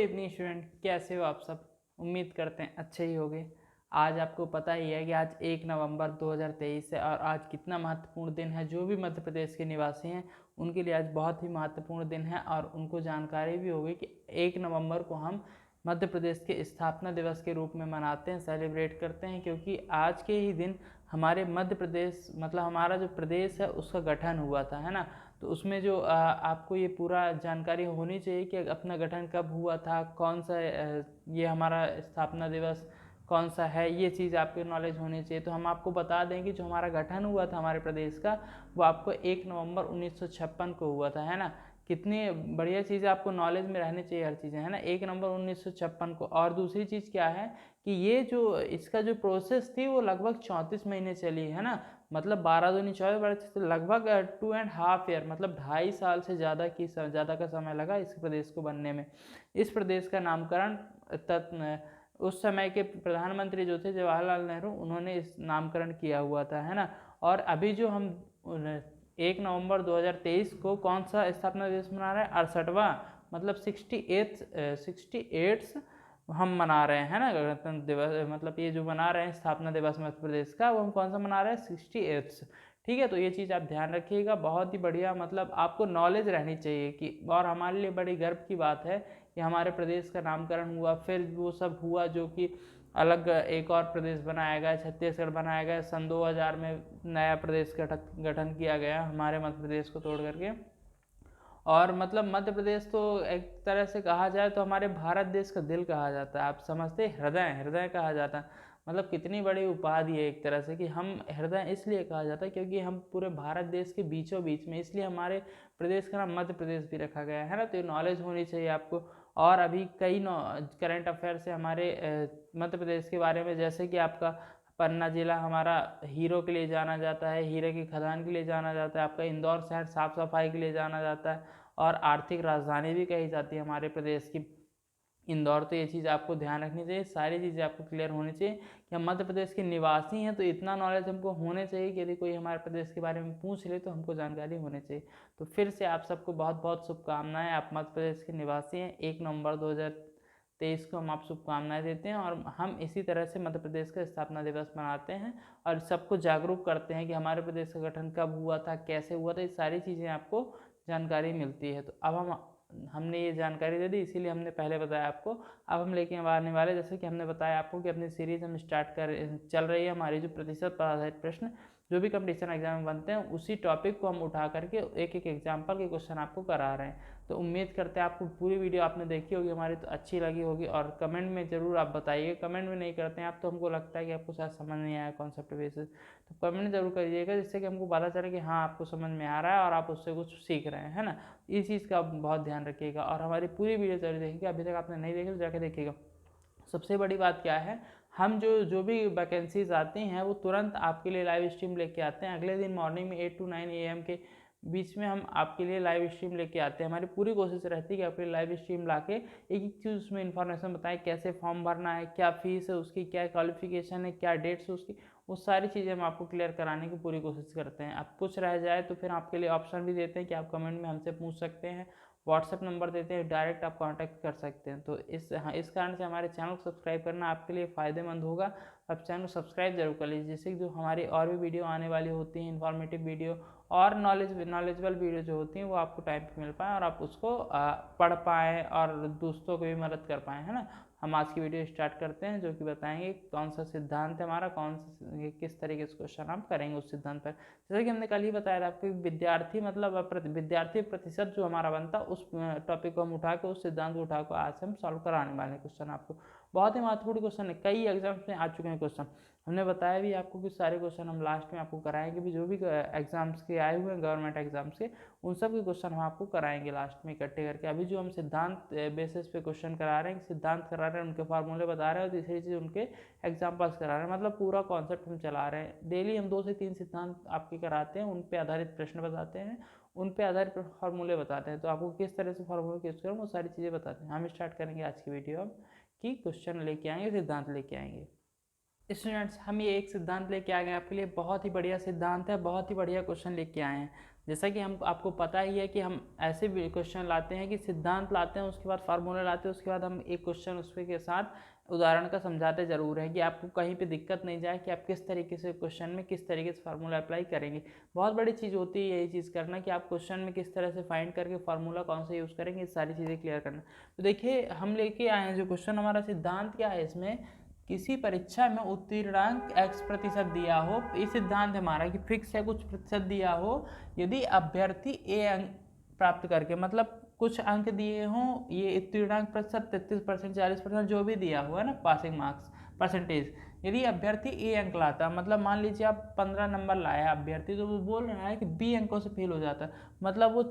Evening student, कैसे हो आप सब। उम्मीद करते हैं अच्छे ही होंगे। आज आपको पता ही है कि आज 1 नवंबर 2023 है और आज कितना महत्वपूर्ण दिन है। जो भी मध्य प्रदेश के निवासी हैं उनके लिए आज बहुत ही महत्वपूर्ण दिन है और उनको जानकारी भी होगी कि 1 नवंबर को हम मध्य प्रदेश के स्थापना दिवस के रूप में मनाते हैं, सेलिब्रेट करते हैं, क्योंकि आज के ही दिन हमारे मध्य प्रदेश मतलब हमारा जो प्रदेश है उसका गठन हुआ था, है ना। तो उसमें जो आपको ये पूरा जानकारी होनी चाहिए कि अपना गठन कब हुआ था, कौन सा ये हमारा स्थापना दिवस कौन सा है, ये चीज़ आपको नॉलेज होनी चाहिए। तो हम आपको बता दें कि जो हमारा गठन हुआ था हमारे प्रदेश का, वो आपको 1 नवंबर 1956 को हुआ था, है ना। कितनी बढ़िया चीज़ आपको नॉलेज में रहनी चाहिए हर चीज़ें, है ना। 1 नवंबर 1956 को। और दूसरी चीज़ क्या है कि ये जो इसका जो प्रोसेस थी वो लगभग 34 महीने चली, है ना। मतलब 12 दूनी 24, लगभग 2.5 ईयर, मतलब 2.5 साल से ज़्यादा का समय लगा इस प्रदेश को बनने में। इस प्रदेश का नामकरण उस समय के प्रधानमंत्री जो थे जवाहरलाल नेहरू, उन्होंने इस नामकरण किया हुआ था, है ना। और अभी जो हम 1 नवंबर 2023 को कौन सा स्थापना दिवस मना रहे हैं, 68वां, मतलब 68 हम मना रहे हैं ना गणतंत्र दिवस। मतलब ये जो मना रहे हैं स्थापना दिवस मध्य प्रदेश का, वो हम कौन सा मना रहे हैं, 68। ठीक है, तो ये चीज़ आप ध्यान रखिएगा। बहुत ही बढ़िया, मतलब आपको नॉलेज रहनी चाहिए कि, और हमारे लिए बड़ी गर्व की बात है कि हमारे प्रदेश का नामकरण हुआ, फिर वो सब हुआ जो कि अलग एक और प्रदेश बनाया गया, छत्तीसगढ़ बनाया गया। सन 2000 में नया प्रदेश गठन किया गया हमारे मध्य प्रदेश को तोड़ करके। और मतलब मध्य प्रदेश तो एक तरह से कहा जाए तो हमारे भारत देश का दिल कहा जाता है। आप समझते, हृदय हृदय कहा जाता है। मतलब कितनी बड़ी उपाधि है एक तरह से कि हम हृदय इसलिए कहा जाता है क्योंकि हम पूरे भारत देश के बीचों बीच में, इसलिए हमारे प्रदेश का नाम मध्य प्रदेश भी रखा गया है ना। तो ये नॉलेज होनी चाहिए आपको। और अभी कई करंट अफेयर्स है हमारे मध्य प्रदेश के बारे में, जैसे कि आपका पन्ना जिला हमारा हीरो के लिए जाना जाता है, हीरे की खदान के लिए जाना जाता है। आपका इंदौर शहर साफ सफाई के लिए जाना जाता है और आर्थिक राजधानी भी कही जाती है हमारे प्रदेश की इंदौर। तो ये चीज़ आपको ध्यान रखनी चाहिए, सारी चीज़ें आपको क्लियर होनी चाहिए कि हम मध्य प्रदेश के निवासी हैं। तो इतना नॉलेज हमको होने चाहिए कि यदि कोई हमारे प्रदेश के बारे में पूछ ले तो हमको जानकारी होनी चाहिए। तो फिर से आप सबको बहुत बहुत शुभकामनाएं। आप मध्य प्रदेश के निवासी हैं, 1 नवंबर 2023 को हम आप शुभकामनाएं देते हैं। और हम इसी तरह से मध्य प्रदेश का स्थापना दिवस मनाते हैं और सबको जागरूक करते हैं कि हमारे प्रदेश का गठन कब हुआ था, कैसे हुआ था, ये सारी चीज़ें आपको जानकारी मिलती है। तो अब हमने ये जानकारी दे दी, इसीलिए हमने पहले बताया आपको। अब हम लेके आने वाले, जैसे कि हमने बताया आपको कि अपनी सीरीज हम चल रही है हमारी जो प्रतिशत पर आधारित प्रश्न जो भी कंपटीशन एग्जाम में बनते हैं, उसी टॉपिक को हम उठा करके एक एक एग्जाम्पल के क्वेश्चन आपको करा रहे हैं। तो उम्मीद करते हैं आपको पूरी वीडियो आपने देखी होगी हमारी, तो अच्छी लगी होगी। और कमेंट में ज़रूर आप बताइए। कमेंट में नहीं करते हैं आप तो हमको लगता है कि आपको शायद समझ नहीं आया कॉन्सेप्ट बेसिस। तो कमेंट जरूर करिएगा जिससे कि हमको पता चले कि हाँ आपको समझ में आ रहा है और आप उससे कुछ सीख रहे हैं, है ना। इस चीज़ का बहुत ध्यान रखिएगा और हमारी पूरी वीडियो जरूर देखिएगा। अभी तक आपने नहीं देखी तो जाके देखिएगा। सबसे बड़ी बात क्या है, हम जो भी वैकेंसीज आती हैं वो तुरंत आपके लिए लाइव स्ट्रीम लेके आते हैं। अगले दिन मॉर्निंग में 8 to 9 AM के बीच में हम आपके लिए लाइव स्ट्रीम लेके आते हैं। हमारी पूरी कोशिश रहती है कि आपके लिए लाइव स्ट्रीम लाके एक एक चीज़ उसमें इन्फॉर्मेशन बताएं, कैसे फॉर्म भरना है, क्या फीस है उसकी, क्या क्वालिफिकेशन है, क्या डेट्स है उसकी, वो सारी चीज़ें हम आपको क्लियर कराने की पूरी कोशिश करते हैं। अब कुछ रह जाए तो फिर आपके लिए ऑप्शन भी देते हैं कि आप कमेंट में हमसे पूछ सकते हैं, व्हाट्सएप नंबर देते हैं, डायरेक्ट आप कांटेक्ट कर सकते हैं। तो इस कारण से हमारे चैनल को सब्सक्राइब करना आपके लिए फ़ायदेमंद होगा। आप चैनल को सब्सक्राइब जरूर कर लीजिए, जिससे जो हमारी और भी वीडियो आने वाली होती हैं, इन्फॉर्मेटिव वीडियो और नॉलेजेबल वीडियो जो होती हैं, वो आपको टाइम पे मिल पाएँ और आप उसको पढ़ पाएँ और दूसरों को भी मदद कर पाएँ, है ना। हम आज की वीडियो स्टार्ट करते हैं, जो कि बताएंगे कौन सा सिद्धांत है हमारा, किस तरीके से क्वेश्चन आप करेंगे उस सिद्धांत पर। जैसे कि हमने कल ही बताया था आपको, विद्यार्थी मतलब विद्यार्थी प्रतिशत जो हमारा बनता है, उस टॉपिक को हम उठा के, उस सिद्धांत को उठा कर आज हम सॉल्व कराने वाले क्वेश्चन आपको। बहुत ही महत्वपूर्ण क्वेश्चन है, कई एग्जाम्स में आ चुके हैं क्वेश्चन। हमने बताया भी आपको कि सारे क्वेश्चन हम लास्ट में आपको कराएंगे भी, जो भी एग्जाम्स के आए हुए हैं गवर्नमेंट एग्जाम्स के, उन सब के क्वेश्चन हम आपको कराएंगे लास्ट में इकट्ठे करके। अभी जो हम सिद्धांत बेसिस पे क्वेश्चन करा रहे हैं, सिद्धांत करा रहे हैं, उनके फार्मूले बता रहे हैं और तीसरी चीज़ उनके एग्जाम्पल्स करा रहे हैं। मतलब पूरा कॉन्सेप्ट हम चला रहे हैं। डेली हम 2 से 3 सिद्धांत आपके कराते हैं, उन पे आधारित प्रश्न बताते हैं, उन पे आधारित फार्मूले बताते हैं। तो आपको किस तरह से फार्मूले यूज करें वो सारी चीज़ें बताते हैं। हम स्टार्ट करेंगे आज की वीडियो अब कि क्वेश्चन लेके आएंगे, सिद्धांत लेके आएंगे। स्टूडेंट्स, हम ये एक सिद्धांत लेके आ गए आपके लिए, बहुत ही बढ़िया सिद्धांत है, बहुत ही बढ़िया क्वेश्चन लेके आए हैं। जैसा कि हम आपको पता ही है कि हम ऐसे भी क्वेश्चन लाते हैं कि सिद्धांत लाते हैं, उसके बाद फार्मूला लाते हैं, उसके बाद हम एक क्वेश्चन उसके के साथ उदाहरण का समझाते जरूर है कि आपको कहीं पे दिक्कत नहीं जाए कि आप किस तरीके से क्वेश्चन में किस तरीके से फार्मूला अप्लाई करेंगे। बहुत बड़ी चीज़ होती है यही चीज़ करना कि आप क्वेश्चन में किस तरह से फाइंड करके फार्मूला कौन सा यूज़ करेंगे, ये सारी चीज़ें क्लियर करना। तो देखिए हम लेके आए हैं जो क्वेश्चन, हमारा सिद्धांत क्या है इसमें, किसी परीक्षा में उत्तीर्णांक x% दिया हो, ये सिद्धांत हमारा कि फिक्स है, कुछ प्रतिशत दिया हो, यदि अभ्यर्थी ए अंक प्राप्त करके, मतलब कुछ अंक दिए हों, ये उत्तीर्णांक प्रतिशत 33%, 40% जो भी दिया हुआ है ना, पासिंग मार्क्स परसेंटेज, यदि अभ्यर्थी ए अंक लाता, मतलब मान लीजिए आप 15 नंबर लाया अभ्यर्थी, तो वो बोल रहा है कि बी अंकों से फेल हो जाता, मतलब वो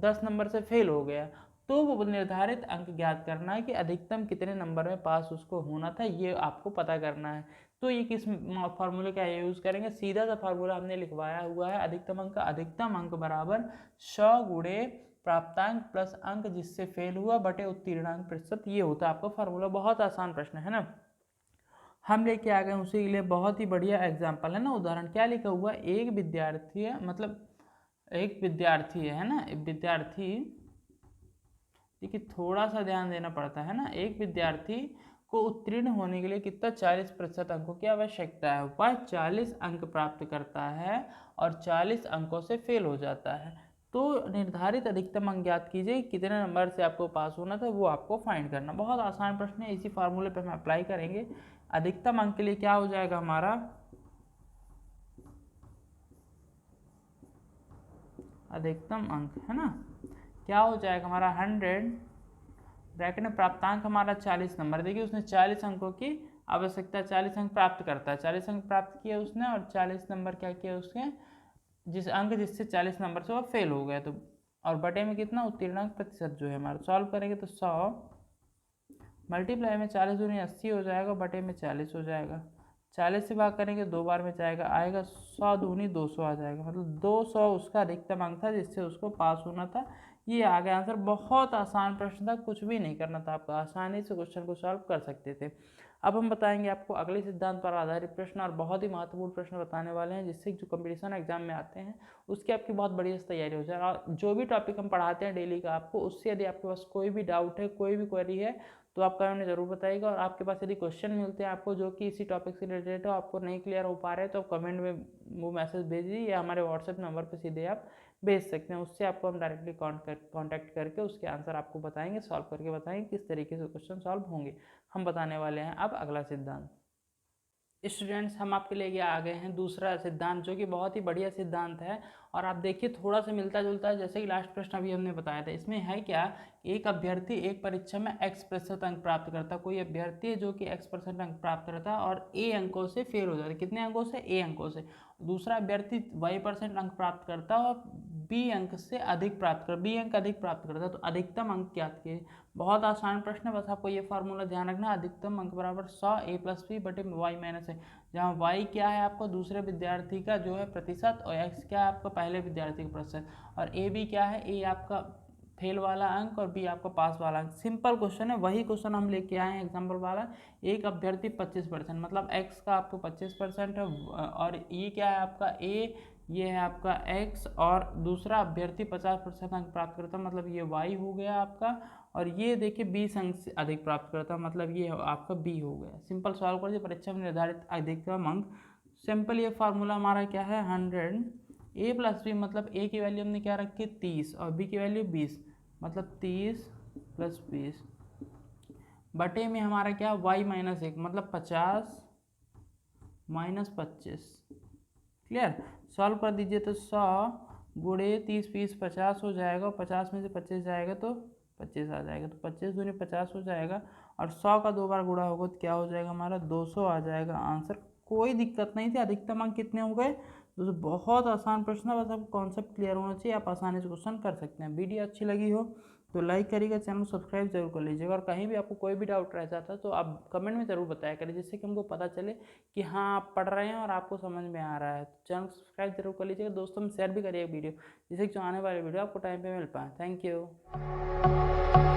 10 नंबर से फेल हो गया, तो वो निर्धारित अंक ज्ञात करना है कि अधिकतम कितने नंबर में पास उसको होना था, ये आपको पता करना है। तो ये किस फार्मूले का यूज़ करेंगे, सीधा सा फार्मूला हमने लिखवाया हुआ है, अधिकतम अंक बराबर 100 गुणे प्राप्तांक प्लस अंक जिससे फेल हुआ बटे उत्तीर्णांक प्रतिशत, ये होता है आपका फार्मूला। बहुत आसान प्रश्न है ना, हम लेके आ गए उसी के लिए बहुत ही बढ़िया एग्जाम्पल है ना, उदाहरण क्या लिखा हुआ, एक विद्यार्थी है, मतलब एक विद्यार्थी है ना, एक विद्यार्थी, देखिए थोड़ा सा ध्यान देना पड़ता है ना, एक विद्यार्थी को उत्तीर्ण होने के लिए कितना 40% अंकों की आवश्यकता है, वह 40 अंक प्राप्त करता है और 40 अंकों से फेल हो जाता है, तो निर्धारित अधिकतम अंक ज्ञात कीजिए, कितने नंबर से आपको पास होना था वो आपको फाइंड करना। बहुत आसान प्रश्न है, इसी फार्मूले पे हम अप्लाई करेंगे। अधिकतम अंक के लिए क्या हो जाएगा हमारा, अधिकतम अंक है ना, क्या हो जाएगा हमारा 100 ब्रैकेट में प्राप्तांक हमारा 40 नंबर, देखिए उसने 40 अंकों की आवश्यकता, 40 अंक प्राप्त करता है, 40 अंक प्राप्त किए उसने और 40 नंबर क्या किया उसके, जिस अंक जिससे 40 नंबर से वो फेल हो गया, तो और बटे में कितना उत्तीर्णांक प्रतिशत जो है हमारा, सॉल्व करेंगे तो 100 मल्टीप्लाई में 40 दूनी 80 हो जाएगा, बटे में 40 हो जाएगा, 40 से भाग करेंगे 2 बार में जाएगा, आएगा 100 दूनी 200 आ जाएगा, मतलब 200 उसका अधिकतम अंक था जिससे उसको पास होना था। ये आ गया आंसर। बहुत आसान प्रश्न था, कुछ भी नहीं करना था आपको, आसानी से क्वेश्चन को सॉल्व कर सकते थे। अब हम बताएंगे आपको अगले सिद्धांत पर आधारित प्रश्न, और बहुत ही महत्वपूर्ण प्रश्न बताने वाले हैं जिससे जो कंपटीशन एग्जाम में आते हैं उसकी आपकी बहुत बढ़िया से तैयारी हो जाए। और जो भी टॉपिक हम पढ़ाते हैं डेली का आपको, उससे यदि आपके पास कोई भी डाउट है, कोई भी क्वेरी है, तो आप कमेंट में जरूर बताइएगा। और आपके पास यदि क्वेश्चन मिलते हैं आपको जो कि इसी टॉपिक से रिलेटेड हो, आपको नहीं क्लियर हो पा रहे हैं, तो आप कमेंट में वो मैसेज भेजिए या हमारे व्हाट्सएप नंबर पर सीधे आप भेज सकते हैं, उससे आपको हम डायरेक्टली कॉन्टैक्ट करके उसके आंसर आपको बताएंगे, सॉल्व करके बताएंगे किस तरीके से क्वेश्चन सॉल्व होंगे, हम बताने वाले हैं। अब अगला सिद्धांत स्टूडेंट्स, हम आपके लिए आ गए हैं दूसरा सिद्धांत, जो कि बहुत ही बढ़िया सिद्धांत है, और आप देखिए थोड़ा सा मिलता जुलता है, जैसे कि लास्ट प्रश्न अभी हमने बताया था। इसमें है क्या, एक अभ्यर्थी एक परीक्षा में x% अंक प्राप्त करता, कोई अभ्यर्थी है जो कि x% अंक प्राप्त करता है और a अंकों से फेल हो जाता है, कितने अंकों से, a अंकों से। दूसरा अभ्यर्थी y% अंक प्राप्त करता है और b अंक से अधिक प्राप्त कर, b अंक अधिक प्राप्त करता है, तो अधिकतम अंक ज्ञात किए। बहुत आसान प्रश्न है, बस आपको ये फार्मूला ध्यान रखना, अधिकतम अंक बराबर 100 a+b बटे y माइनस है, जहाँ y क्या है आपको दूसरे विद्यार्थी का जो है प्रतिशत, और x क्या है आपका पहले विद्यार्थी का प्रतिशत, और a b क्या है, a आपका फेल वाला अंक और b आपका पास वाला अंक। सिंपल क्वेश्चन है, वही क्वेश्चन हम लेके आए हैं एग्जाम्पल वाला। एक अभ्यर्थी 25%, मतलब x का आपको 25% है, और ये क्या है आपका a, ये है आपका x, और दूसरा अभ्यर्थी 50% अंक प्राप्त करता है, मतलब ये y हो गया आपका, और ये देखिए 20 अंक से अधिक प्राप्त करता है, मतलब ये आपका b हो गया। सिंपल सॉल्व कर दिए, परीक्षा में निर्धारित अधिकतम अंक। सिंपल ये फार्मूला हमारा क्या है, 100 a+b, मतलब a की वैल्यू हमने क्या रखी 30 और b की वैल्यू 20, मतलब 30 + 20 बटे में हमारा क्या y - 1, मतलब 50 - 25। क्लियर, सॉल्व कर दीजिए तो 100 गुणे 30 20 50 हो जाएगा, और 50 में से 25 जाएगा तो 25 आ जाएगा, तो 25 दूनी 50 हो जाएगा, और 100 का 2 बार गुणा होगा तो क्या हो जाएगा हमारा 200 आ जाएगा आंसर। कोई दिक्कत नहीं थी, अधिकतम अंक कितने हो गए, तो बहुत आसान प्रश्न है, बस आपको कॉन्सेप्ट क्लियर होना चाहिए, आप आसानी से क्वेश्चन कर सकते हैं। वीडियो अच्छी लगी हो तो लाइक करिएगा, चैनल सब्सक्राइब जरूर कर लीजिएगा, और कहीं भी आपको कोई भी डाउट रह जाता है तो आप कमेंट में ज़रूर बताया करिए, जिससे कि हमको पता चले कि हाँ आप पढ़ रहे हैं और आपको समझ में आ रहा है। तो चैनल सब्सक्राइब जरूर कर लीजिएगा, दोस्तों में शेयर भी करिएगा वीडियो, जिससे कि जो आने वाले वीडियो आपको टाइम पे मिल पाए। Thank you.